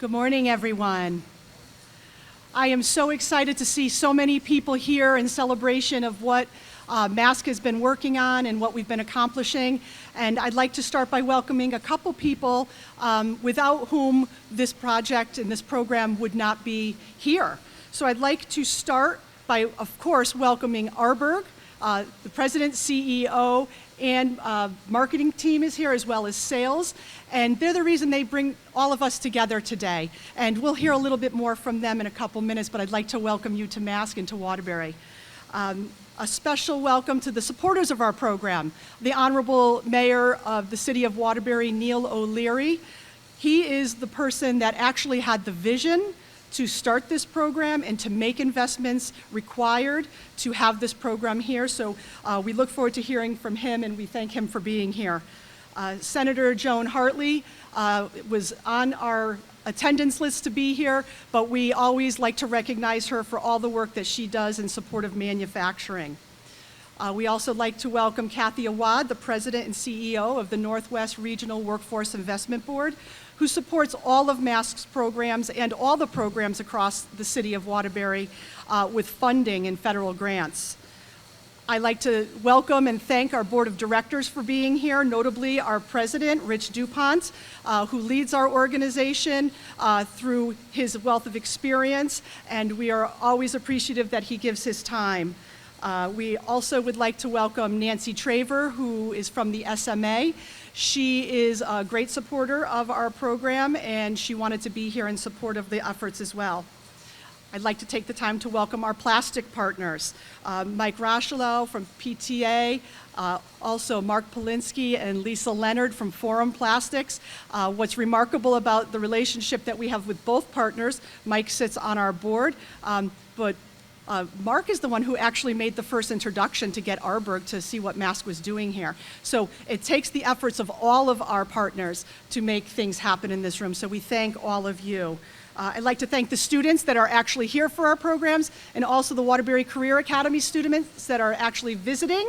Good morning, everyone. I am so excited to see so many people here in celebration of what MASC has been working on and what we've been accomplishing. And I'd like to start by welcoming a couple people without whom this project and this program would not be here. So I'd like to start by, of course, welcoming Arburg, the president, CEO, and marketing team is here, as well as sales. And they're the reason they bring all of us together today. And we'll hear a little bit more from them in a couple minutes, but I'd like to welcome you to MASC and to Waterbury. A special welcome to the supporters of our program, the Honorable Mayor of the City of Waterbury, Neil O'Leary. He is the person that actually had the vision to start this program and to make investments required to have this program here. So we look forward to hearing from him, and we thank him for being here. Senator Joan Hartley was on our attendance list to be here, but we always like to recognize her for all the work that she does in support of manufacturing. We also like to welcome Kathy Awad, the President and CEO of the Northwest Regional Workforce Investment Board, who supports all of MASC's programs and all the programs across the city of Waterbury with funding and federal grants. I'd like to welcome and thank our board of directors for being here, notably our president, Rich DuPont, who leads our organization through his wealth of experience, and we are always appreciative that he gives his time. We also would like to welcome Nancy Traver, who is from the SMA. She is a great supporter of our program, and she wanted to be here in support of the efforts as well. I'd like to take the time to welcome our plastic partners, Mike Rochelow from PTA, also Mark Polinsky and Lisa Leonard from Forum Plastics. What's remarkable about the relationship that we have with both partners, Mike sits on our board, but Mark is the one who actually made the first introduction to get Arburg to see what MASC was doing here. So it takes the efforts of all of our partners to make things happen in this room, so we thank all of you. I'd like to thank the students that are actually here for our programs, and also the Waterbury Career Academy students that are actually visiting.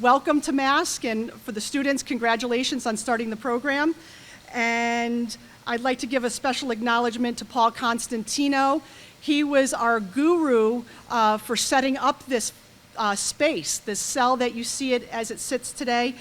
Welcome to MASC, and for the students, congratulations on starting the program. And I'd like to give a special acknowledgement to Paul Constantino. He was our guru for setting up this space, this cell that you see it as it sits today.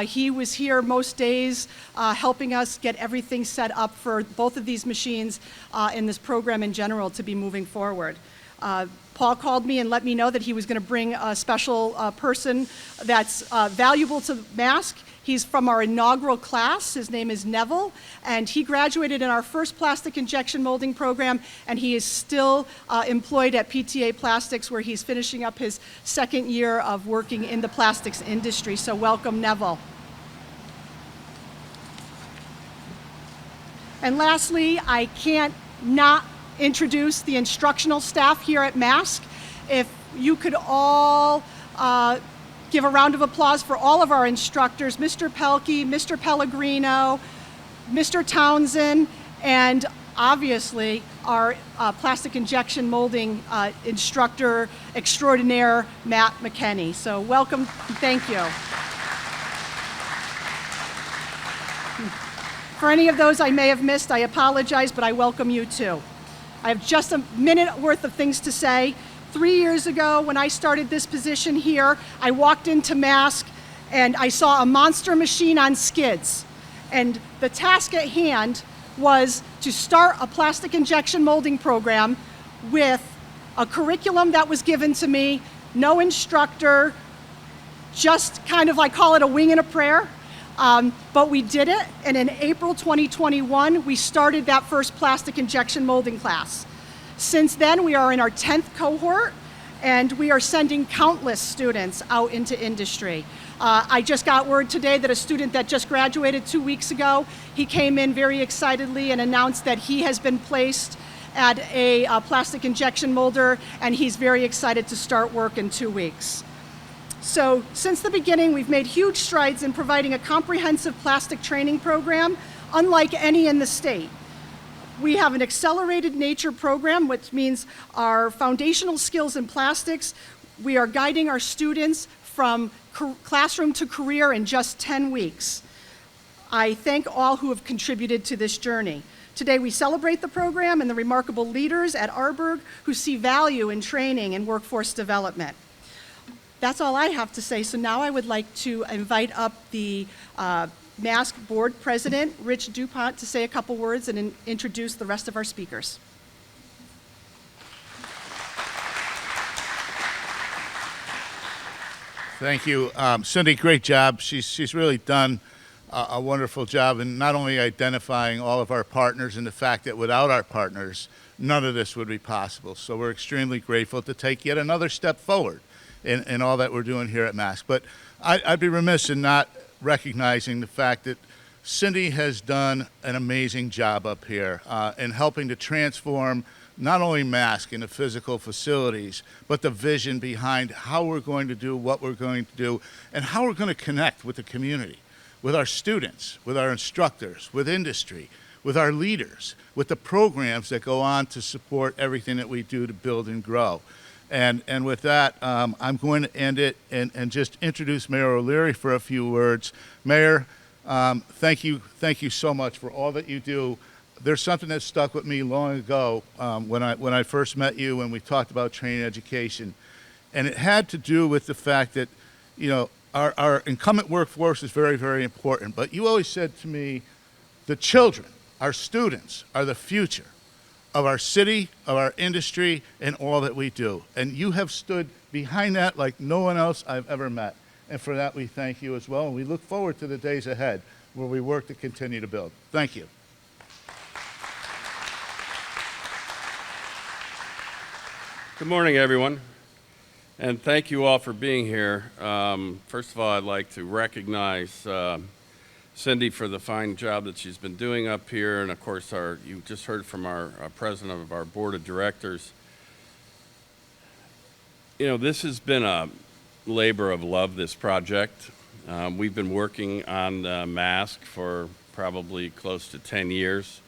He was here most days helping us get everything set up for both of these machines and this program in general to be moving forward. Paul called me and let me know that he was going to bring a special person that's valuable to MASC. He's from our inaugural class. His name is Neville, and he graduated in our first plastic injection molding program, and he is still employed at PTA Plastics, where he's finishing up his second year of working in the plastics industry. So welcome, Neville. And lastly, I can't not introduce the instructional staff here at MASC. If you could all give a round of applause for all of our instructors, Mr. Pelkey, Mr. Pellegrino, Mr. Townsend, and obviously our plastic injection molding instructor extraordinaire, Matt McKenney. So welcome, thank you. For any of those I may have missed, I apologize, but I welcome you too. I have just a minute worth of things to say. 3 years ago, when I started this position here, I walked into MASC and I saw a monster machine on skids. And the task at hand was to start a plastic injection molding program with a curriculum that was given to me, no instructor, just kind of, I call it a wing and a prayer. But we did it, and in April 2021, we started that first plastic injection molding class. Since then, we are in our 10th cohort, and we are sending countless students out into industry. I just got word today that a student that just graduated 2 weeks ago, he came in very excitedly and announced that he has been placed at a plastic injection molder, and he's very excited to start work in 2 weeks. So since the beginning, we've made huge strides in providing a comprehensive plastic training program, unlike any in the state. We have an accelerated nature program, which means our foundational skills in plastics, we are guiding our students from classroom to career in just 10 weeks. I thank all who have contributed to this journey. Today we celebrate the program and the remarkable leaders at Arburg who see value in training and workforce development. That's all I have to say, so now I would like to invite up the MASC Board President, Rich DuPont, to say a couple words and introduce the rest of our speakers. Thank you. Cindy, great job. She's really done a wonderful job in not only identifying all of our partners and the fact that without our partners, none of this would be possible. So we're extremely grateful to take yet another step forward in all that we're doing here at MASC. But I'd be remiss in not recognizing the fact that Cindy has done an amazing job up here in helping to transform not only MASC in the physical facilities, but the vision behind how we're going to do what we're going to do and how we're going to connect with the community, with our students, with our instructors, with industry, with our leaders, with the programs that go on to support everything that we do to build and grow. And with that, I'm going to end it and just introduce Mayor O'Leary for a few words. Mayor, thank you so much for all that you do. There's something that stuck with me long ago when I first met you and we talked about training education, and it had to do with the fact that, you know, our incumbent workforce is very, very important. But you always said to me, the children, our students, are the future of our city, of our industry, and all that we do. And you have stood behind that like no one else I've ever met. And for that, we thank you as well. And we look forward to the days ahead where we work to continue to build. Thank you. Good morning, everyone. And thank you all for being here. First of all, I'd like to recognize Cindy for the fine job that she's been doing up here, and of course you just heard from our president of our board of directors. You know, this has been a labor of love, this project. We've been working on MASC for probably close to 10 years.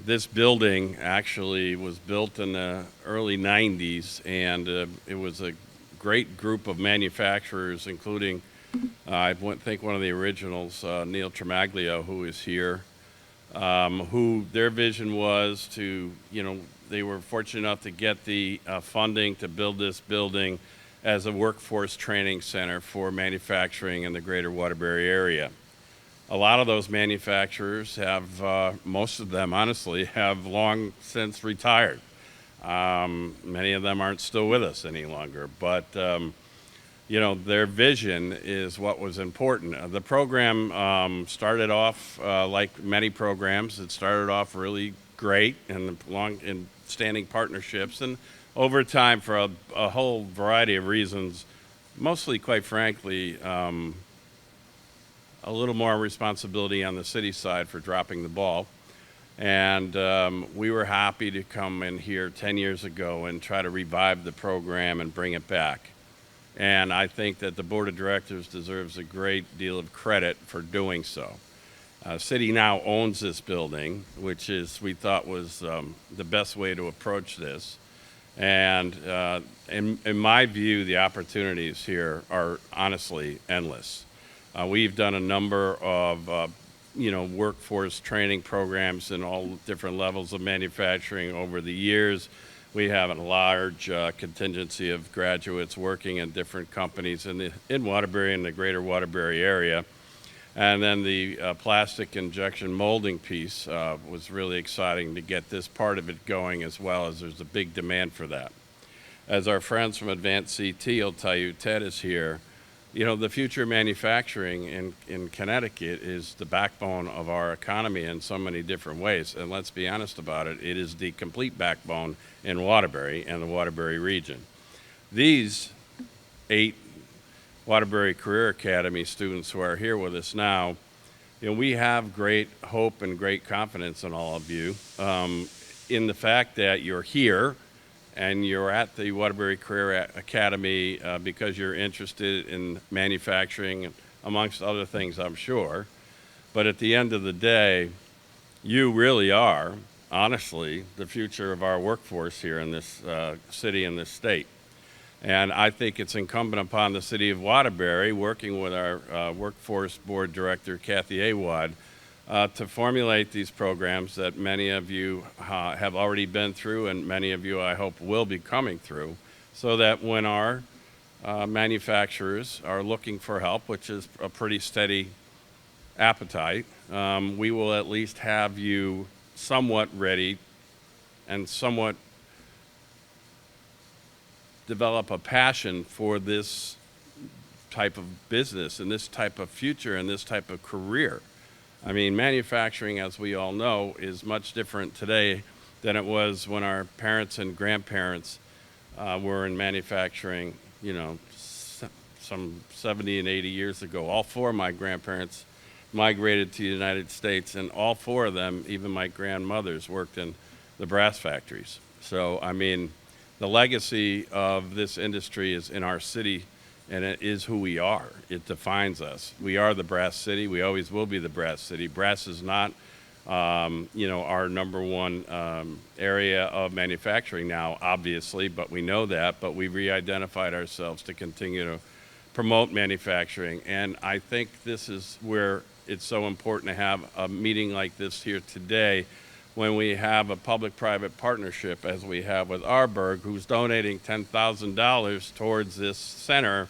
This building actually was built in the early 90s, and it was a great group of manufacturers, including I think one of the originals, Neil Tremaglio, who is here, who their vision was to, you know, they were fortunate enough to get the funding to build this building as a workforce training center for manufacturing in the greater Waterbury area. A lot of those manufacturers have, most of them honestly, have long since retired. Many of them aren't still with us any longer, but you know, their vision is what was important. The program started off like many programs. It started off really great and in standing partnerships, and over time, for a whole variety of reasons, mostly, quite frankly, a little more responsibility on the city side for dropping the ball. And we were happy to come in here 10 years ago and try to revive the program and bring it back. And I think that the board of directors deserves a great deal of credit for doing so. City now owns this building, which we thought was the best way to approach this. And in my view, the opportunities here are honestly endless. We've done a number of you know, workforce training programs in all different levels of manufacturing over the years. We have a large contingency of graduates working in different companies in Waterbury and the greater Waterbury area. And then the plastic injection molding piece was really exciting to get this part of it going, as well, as there's a big demand for that. As our friends from Advanced CT will tell you, Ted is here. You know, the future of manufacturing in Connecticut is the backbone of our economy in so many different ways. And let's be honest about it, it is the complete backbone in Waterbury and the Waterbury region. These 8 Waterbury Career Academy students who are here with us now, you know, we have great hope and great confidence in all of you in the fact that you're here and you're at the Waterbury Career Academy because you're interested in manufacturing, amongst other things, I'm sure. But at the end of the day, you really are, honestly, the future of our workforce here in this city and this state. And I think it's incumbent upon the city of Waterbury, working with our workforce board director, Kathy Awad, to formulate these programs that many of you have already been through and many of you, I hope, will be coming through, so that when our manufacturers are looking for help, which is a pretty steady appetite, we will at least have you somewhat ready and somewhat develop a passion for this type of business and this type of future and this type of career. I mean, manufacturing, as we all know, is much different today than it was when our parents and grandparents were in manufacturing, you know, some 70 and 80 years ago. All four of my grandparents migrated to the United States, and all four of them, even my grandmothers, worked in the brass factories. So, I mean, the legacy of this industry is in our city, and it is who we are. It defines us. We are the brass city. We always will be the brass city. Brass is not, you know, our number one area of manufacturing now, obviously, but we know that. But we've re-identified ourselves to continue to promote manufacturing. And I think this is where it's so important to have a meeting like this here today, when we have a public-private partnership, as we have with Arburg, who's donating $10,000 towards this center.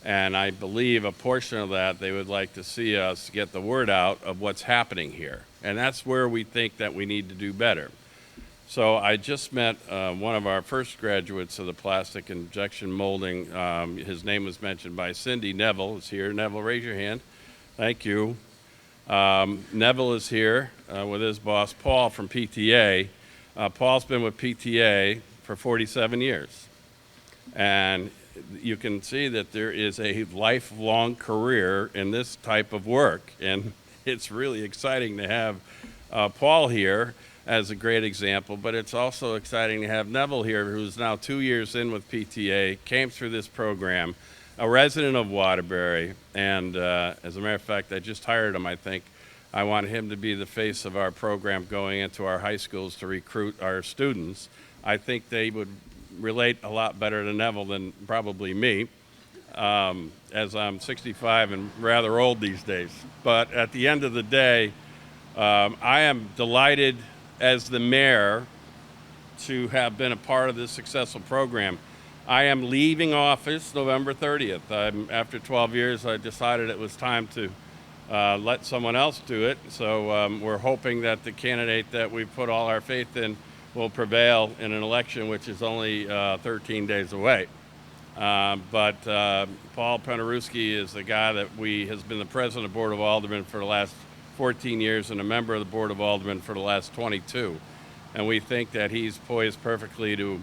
And I believe a portion of that, they would like to see us get the word out of what's happening here. And that's where we think that we need to do better. So I just met one of our first graduates of the plastic injection molding. His name was mentioned by Cindy. Neville is here. Neville, raise your hand. Thank you. Neville is here with his boss, Paul, from PTA. Paul's been with PTA for 47 years. And you can see that there is a lifelong career in this type of work. And it's really exciting to have Paul here as a great example, but it's also exciting to have Neville here, who's now 2 years in with PTA, came through this program, a resident of Waterbury, and as a matter of fact, I just hired him, I think. I want him to be the face of our program going into our high schools to recruit our students. I think they would relate a lot better to Neville than probably me, as I'm 65 and rather old these days. But at the end of the day, I am delighted as the mayor to have been a part of this successful program. I am leaving office November 30th. After 12 years, I decided it was time to let someone else do it. So we're hoping that the candidate that we put all our faith in will prevail in an election which is only 13 days away. But Paul Penarewski is the guy that has been the president of the Board of Aldermen for the last 14 years and a member of the Board of Aldermen for the last 22. And we think that he's poised perfectly to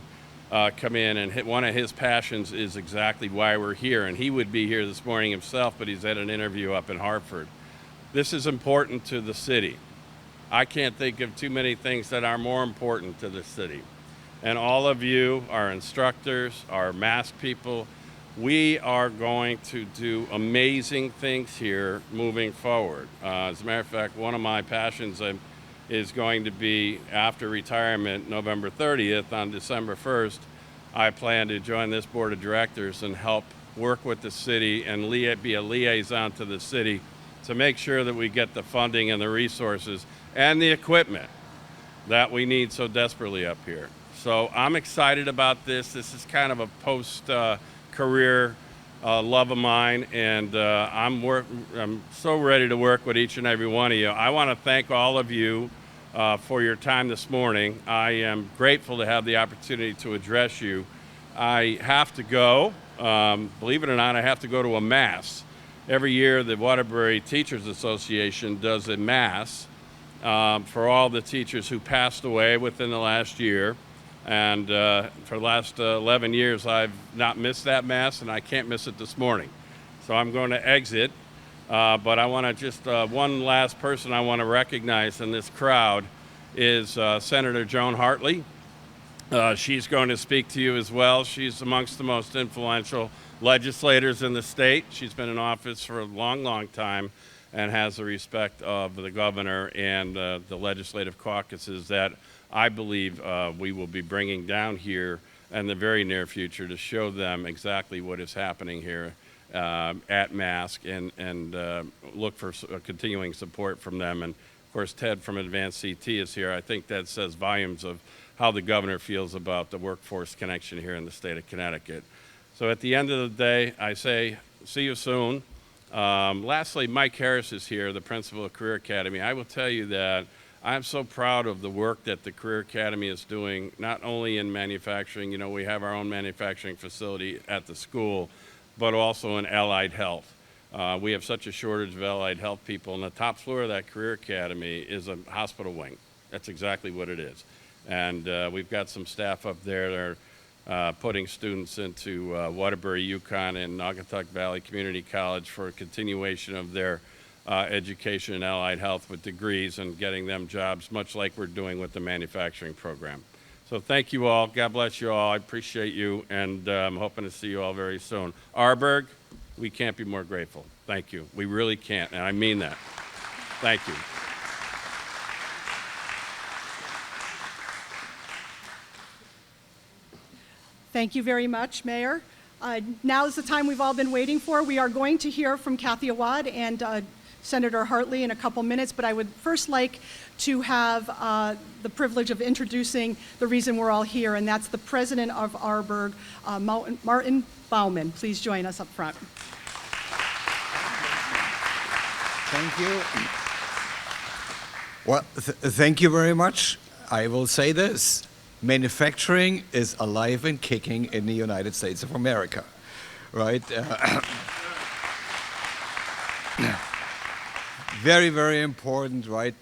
come in, and one of his passions is exactly why we're here. And he would be here this morning himself, but he's at an interview up in Hartford. This is important to the city. I can't think of too many things that are more important to the city. And all of you, our instructors, our MASC people, we are going to do amazing things here moving forward. As a matter of fact, one of my passions is going to be, after retirement, November 30th, on December 1st, I plan to join this board of directors and help work with the city and be a liaison to the city to make sure that we get the funding and the resources and the equipment that we need so desperately up here. So I'm excited about this. This is kind of a post-career love of mine, and I'm so ready to work with each and every one of you. I want to thank all of you for your time this morning. I am grateful to have the opportunity to address you. I have to go, believe it or not, I have to go to a MASC. Every year the Waterbury Teachers Association does a MASC for all the teachers who passed away within the last year. And for the last 11 years, I've not missed that MASC, and I can't miss it this morning. So I'm going to exit. But I want to just, one last person I want to recognize in this crowd is Senator Joan Hartley. She's going to speak to you as well. She's amongst the most influential legislators in the state. She's been in office for a long, long time and has the respect of the governor and the legislative caucuses that I believe we will be bringing down here in the very near future to show them exactly what is happening here at MASC and look for continuing support from them. And of course, Ted from Advanced CT is here. I think that says volumes of how the governor feels about the workforce connection here in the state of Connecticut. So at the end of the day, I say, see you soon. Lastly, Mike Harris is here, the principal of Career Academy. I will tell you that I'm so proud of the work that the Career Academy is doing, not only in manufacturing, you know, we have our own manufacturing facility at the school, but also in allied health. We have such a shortage of allied health people, and the top floor of that Career Academy is a hospital wing. That's exactly what it is. And we've got some staff up there that are putting students into Waterbury, Yukon, and Naugatuck Valley Community College for a continuation of their education in allied health with degrees and getting them jobs, much like we're doing with the manufacturing program. So thank you all. God bless you all. I appreciate you, and I'm hoping to see you all very soon. Arburg, we can't be more grateful. Thank you. We really can't, and I mean that. Thank you. Thank you very much, Mayor. Now is the time we've all been waiting for. We are going to hear from Kathy Awad and Senator Hartley in a couple minutes, but I would first like to have the privilege of introducing the reason we're all here, and that's the president of Arburg, Martin Baumann. Please join us up front. Thank you. Well, thank you very much. I will say this. Manufacturing is alive and kicking in the United States of America, right? Very, very important, right?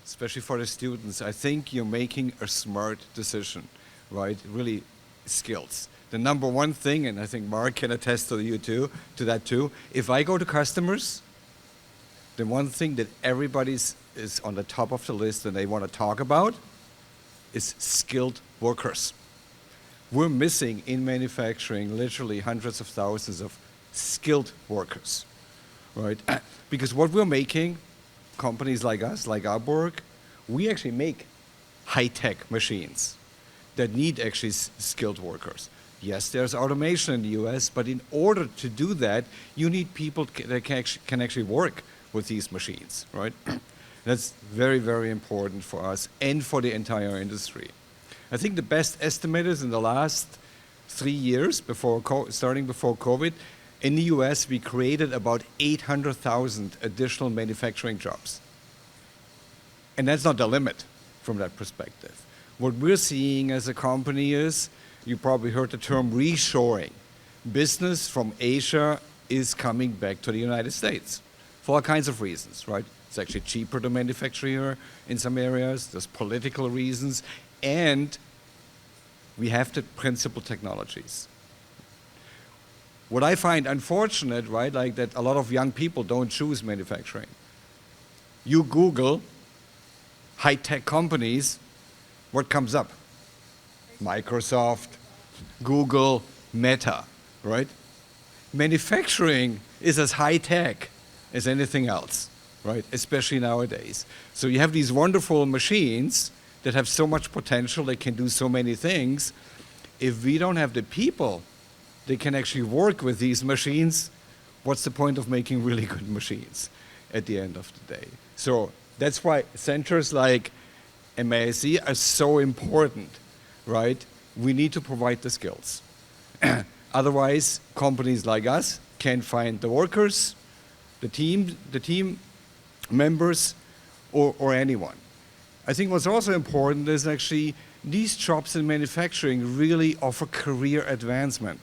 Especially for the students. I think you're making a smart decision, right? Really, skills. The number one thing, and I think Mark can attest to that too. If I go to customers, the one thing that everybody's is on the top of the list and they want to talk about is skilled workers. We're missing in manufacturing literally hundreds of thousands of skilled workers, right? Because what we're making, companies like us, like Arburg, we actually make high-tech machines that need actually skilled workers. Yes, there's automation in the US, but in order to do that, you need people that can actually work with these machines, right? That's very, very important for us and for the entire industry. I think the best estimate is in the last 3 years, starting before COVID, in the US, we created about 800,000 additional manufacturing jobs. And that's not the limit from that perspective. What we're seeing as a company is, you probably heard the term reshoring. Business from Asia is coming back to the United States for all kinds of reasons, right? It's actually cheaper to manufacture here in some areas. There's political reasons. And we have the principal technologies. What I find unfortunate, right, like that a lot of young people don't choose manufacturing. You Google high-tech companies, what comes up? Microsoft, Google, Meta, right? Manufacturing is as high-tech as anything else, right? Especially nowadays. So you have these wonderful machines that have so much potential, they can do so many things. If we don't have the people that can actually work with these machines, what's the point of making really good machines at the end of the day? So that's why centers like MASC are so important, right? We need to provide the skills. Otherwise, companies like us can't find the workers, the team members, or anyone. I think what's also important is actually these jobs in manufacturing really offer career advancement,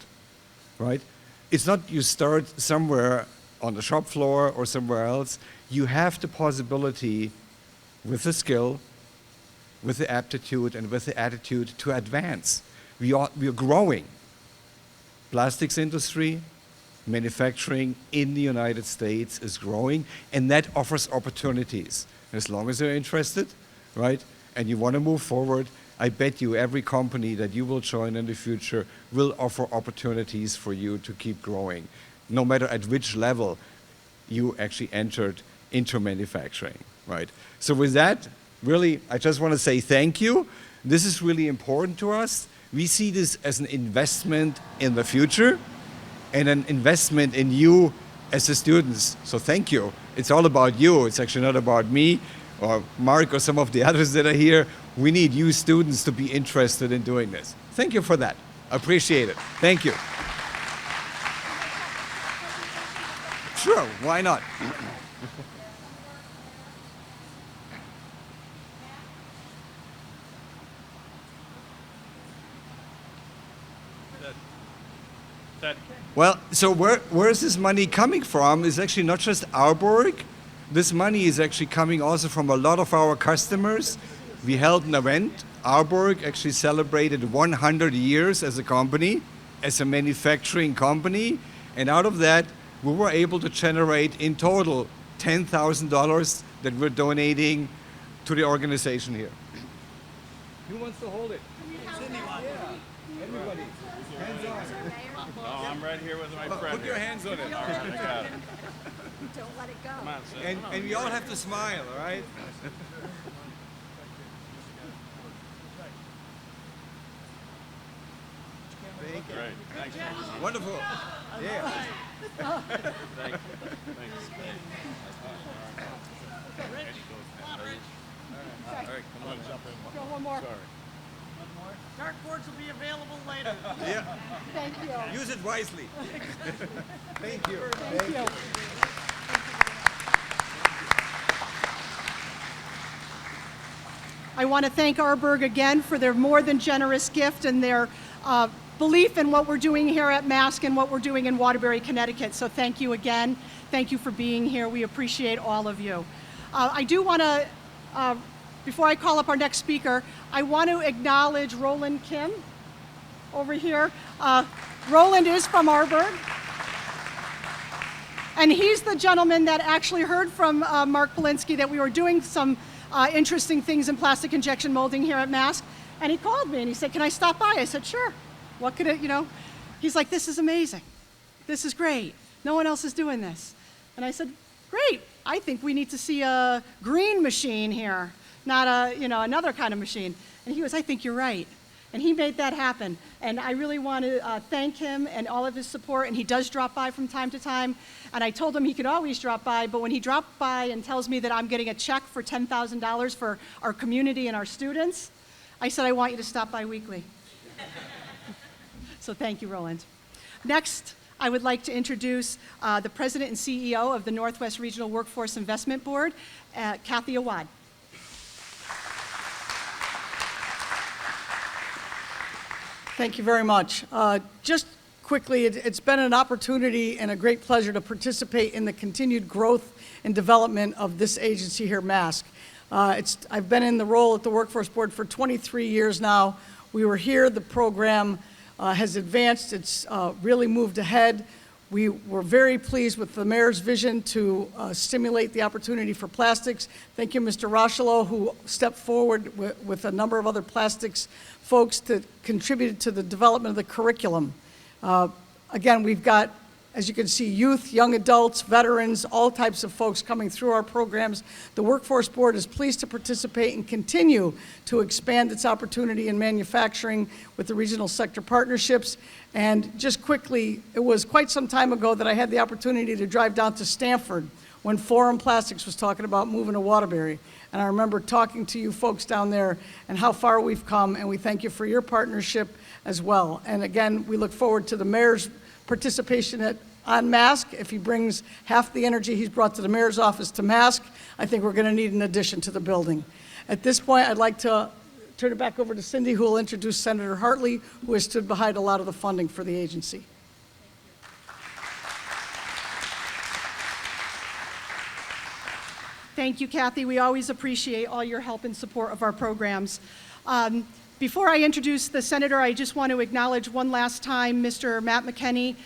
right? It's not you start somewhere on the shop floor or somewhere else. You have the possibility with the skill, with the aptitude, and with the attitude to advance. We are growing. Plastics industry, manufacturing in the United States is growing, and that offers opportunities. As long as you're interested, right, and you want to move forward, I bet you every company that you will join in the future will offer opportunities for you to keep growing, no matter at which level you actually entered into manufacturing, right? So with that, really, I just want to say thank you. This is really important to us. We see this as an investment in the future, and an investment in you as the students. So thank you. It's all about you. It's actually not about me or Mark or some of the others that are here. We need you students to be interested in doing this. Thank you for that. Appreciate it. Thank you. Sure, why not? Well, so where is this money coming from? It's actually not just Arburg. This money is actually coming also from a lot of our customers. We held an event. Arburg actually celebrated 100 years as a company, as a manufacturing company. And out of that, we were able to generate in total $10,000 that we're donating to the organization here. Who wants to hold it? Everybody. Hands on. Oh, I'm right here with my friend. Put your hands on it. All right, I got it. Don't let it go. Come on, Sid. And we all have to smile, all right? Thank you. Great. Thanks. Wonderful. Yeah. Thank you. Thanks. All right, come on, jump in. Go one more. Sorry. Dartboards will be available later. Yeah. Thank you. Use it wisely. Thank you. Thank you. I want to thank Arburg again for their more than generous gift and their belief in what we're doing here at MASC and what we're doing in Waterbury, Connecticut. So thank you again. Thank you for being here. We appreciate all of you. I do want to, before I call up our next speaker, I want to acknowledge Roland Kim over here. Roland is from Arburg. And he's the gentleman that actually heard from Mark Polinsky that we were doing some interesting things in plastic injection molding here at MASC. And he called me and he said, "Can I stop by?" I said, "Sure. What could it, you know?" He's like, "This is amazing. This is great. No one else is doing this." And I said, "Great. I think we need to see a green machine here, not another kind of machine." And he goes, "I think you're right." And he made that happen. And I really want to thank him and all of his support. And he does drop by from time to time. And I told him he could always drop by. But when he dropped by and tells me that I'm getting a check for $10,000 for our community and our students, I said, "I want you to stop by weekly." So thank you, Roland. Next, I would like to introduce the President and CEO of the Northwest Regional Workforce Investment Board, Kathy Awad. Thank you very much. Just quickly, it's been an opportunity and a great pleasure to participate in the continued growth and development of this agency here, MASC. I've been in the role at the Workforce Board for 23 years now. We were here, the program has advanced, it's really moved ahead. We were very pleased with the mayor's vision to stimulate the opportunity for plastics. Thank you, Mr. Rocheleau, who stepped forward with a number of other plastics folks that contributed to the development of the curriculum. Again, we've got, as you can see, youth, young adults, veterans, all types of folks coming through our programs. The Workforce Board is pleased to participate and continue to expand its opportunity in manufacturing with the regional sector partnerships. And just quickly, it was quite some time ago that I had the opportunity to drive down to Stanford when Forum Plastics was talking about moving to Waterbury. And I remember talking to you folks down there and how far we've come, and we thank you for your partnership as well. And again, we look forward to the mayor's participation on MASC. If he brings half the energy he's brought to the mayor's office to MASC, I think we're going to need an addition to the building. At this point, I'd like to turn it back over to Cindy, who will introduce Senator Hartley, who has stood behind a lot of the funding for the agency. Thank you, Kathy. We always appreciate all your help and support of our programs. Before I introduce the senator, I just want to acknowledge one last time Mr. Matt McKenney,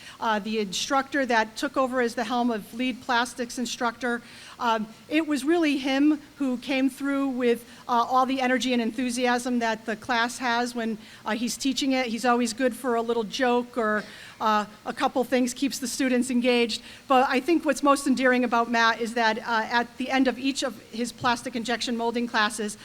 the instructor that took over as the helm of lead plastics instructor. It was really him who came through with all the energy and enthusiasm that the class has when he's teaching it. He's always good for a little joke or a couple things, keeps the students engaged. But I think what's most endearing about Matt is that at the end of each of his plastic injection molding classes,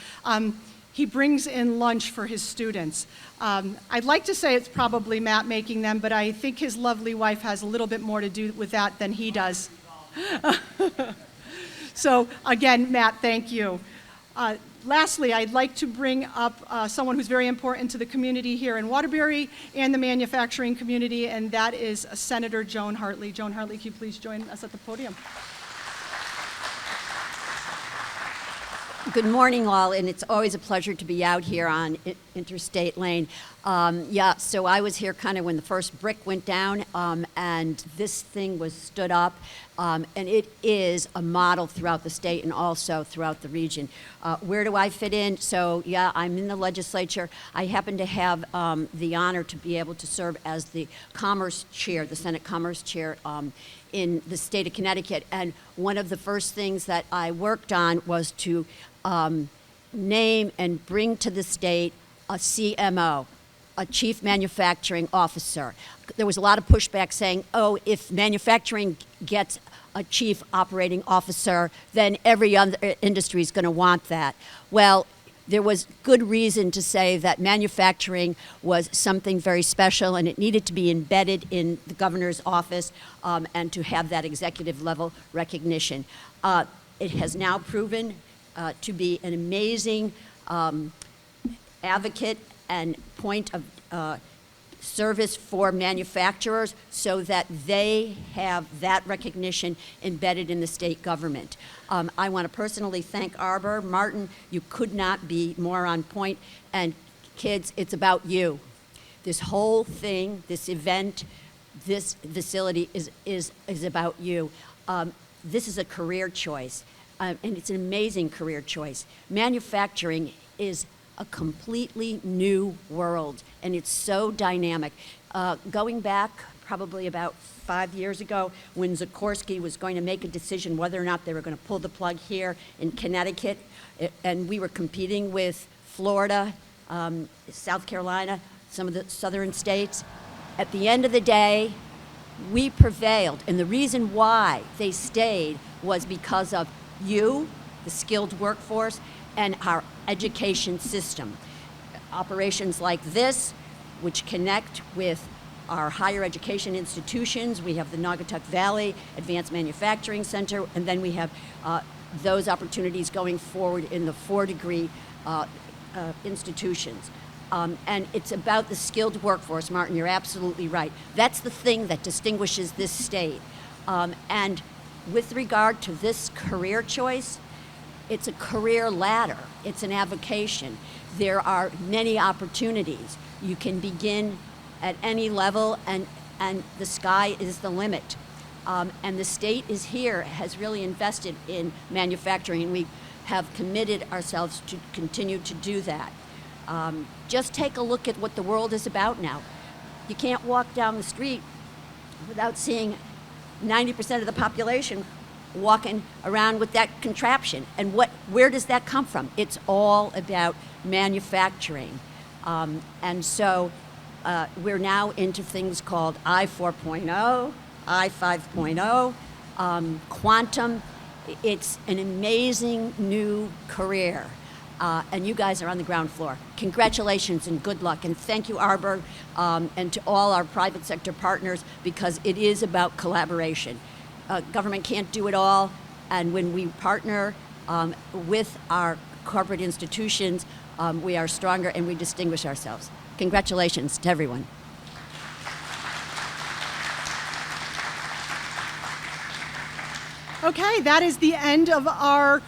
he brings in lunch for his students. I'd like to say it's probably Matt making them, but I think his lovely wife has a little bit more to do with that than he does. So again, Matt, thank you. Lastly, I'd like to bring up someone who's very important to the community here in Waterbury and the manufacturing community, and that is Senator Joan Hartley. Joan Hartley, can you please join us at the podium? Good morning, all, and it's always a pleasure to be out here on Interstate Lane. So I was here kind of when the first brick went down, and this thing was stood up, and it is a model throughout the state and also throughout the region. Where do I fit in? So, yeah, I'm in the legislature. I happen to have the honor to be able to serve as the Commerce Chair, the Senate Commerce Chair, in the state of Connecticut. And one of the first things that I worked on was to name and bring to the state a CMO, a Chief Manufacturing Officer. There was a lot of pushback saying, oh, if manufacturing gets a Chief Operating Officer, then every other industry is going to want that. Well, there was good reason to say that manufacturing was something very special and it needed to be embedded in the governor's office and to have that executive level recognition. It has now proven to be an amazing advocate and point of service for manufacturers so that they have that recognition embedded in the state government. I want to personally thank Arburg. Martin, you could not be more on point. And kids, it's about you. This whole thing, this event, this facility is about you. This is a career choice, and it's an amazing career choice. Manufacturing is a completely new world, and it's so dynamic. Going back probably about 5 years ago, when Sikorsky was going to make a decision whether or not they were going to pull the plug here in Connecticut, and we were competing with Florida, South Carolina, some of the southern states. At the end of the day, we prevailed, and the reason why they stayed was because of you, the skilled workforce, and our education system. Operations like this, which connect with our higher education institutions. We have the Naugatuck Valley Advanced Manufacturing Center, and then we have those opportunities going forward in the 4-degree institutions. And it's about the skilled workforce, Martin, you're absolutely right. That's the thing that distinguishes this state. And with regard to this career choice, it's a career ladder. It's an avocation. There are many opportunities. You can begin at any level, and the sky is the limit. And the state is here, has really invested in manufacturing, and we have committed ourselves to continue to do that. Just take a look at what the world is about now. You can't walk down the street without seeing 90% of the population walking around with that contraption. And where does that come from? It's all about manufacturing. And so we're now into things called I 4.0, I 5.0, quantum. It's an amazing new career. And you guys are on the ground floor. Congratulations and good luck. And thank you, Arburg, and to all our private sector partners, because it is about collaboration. Government can't do it all, and when we partner with our corporate institutions, we are stronger and we distinguish ourselves. Congratulations to everyone. Okay, that is the end of our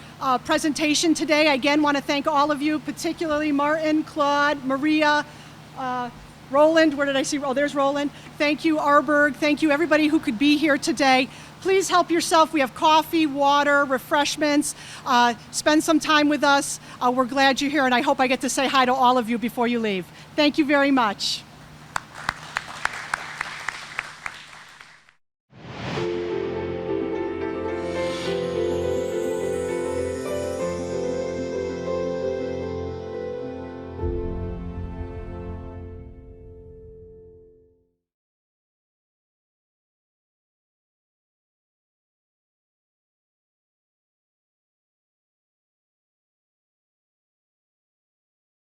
presentation today. I again want to thank all of you, particularly Martin, Claude, Maria, Roland. Where did I see? Oh, there's Roland. Thank you, Arburg. Thank you, everybody who could be here today. Please help yourself. We have coffee, water, refreshments. Spend some time with us. We're glad you're here, and I hope I get to say hi to all of you before you leave. Thank you very much.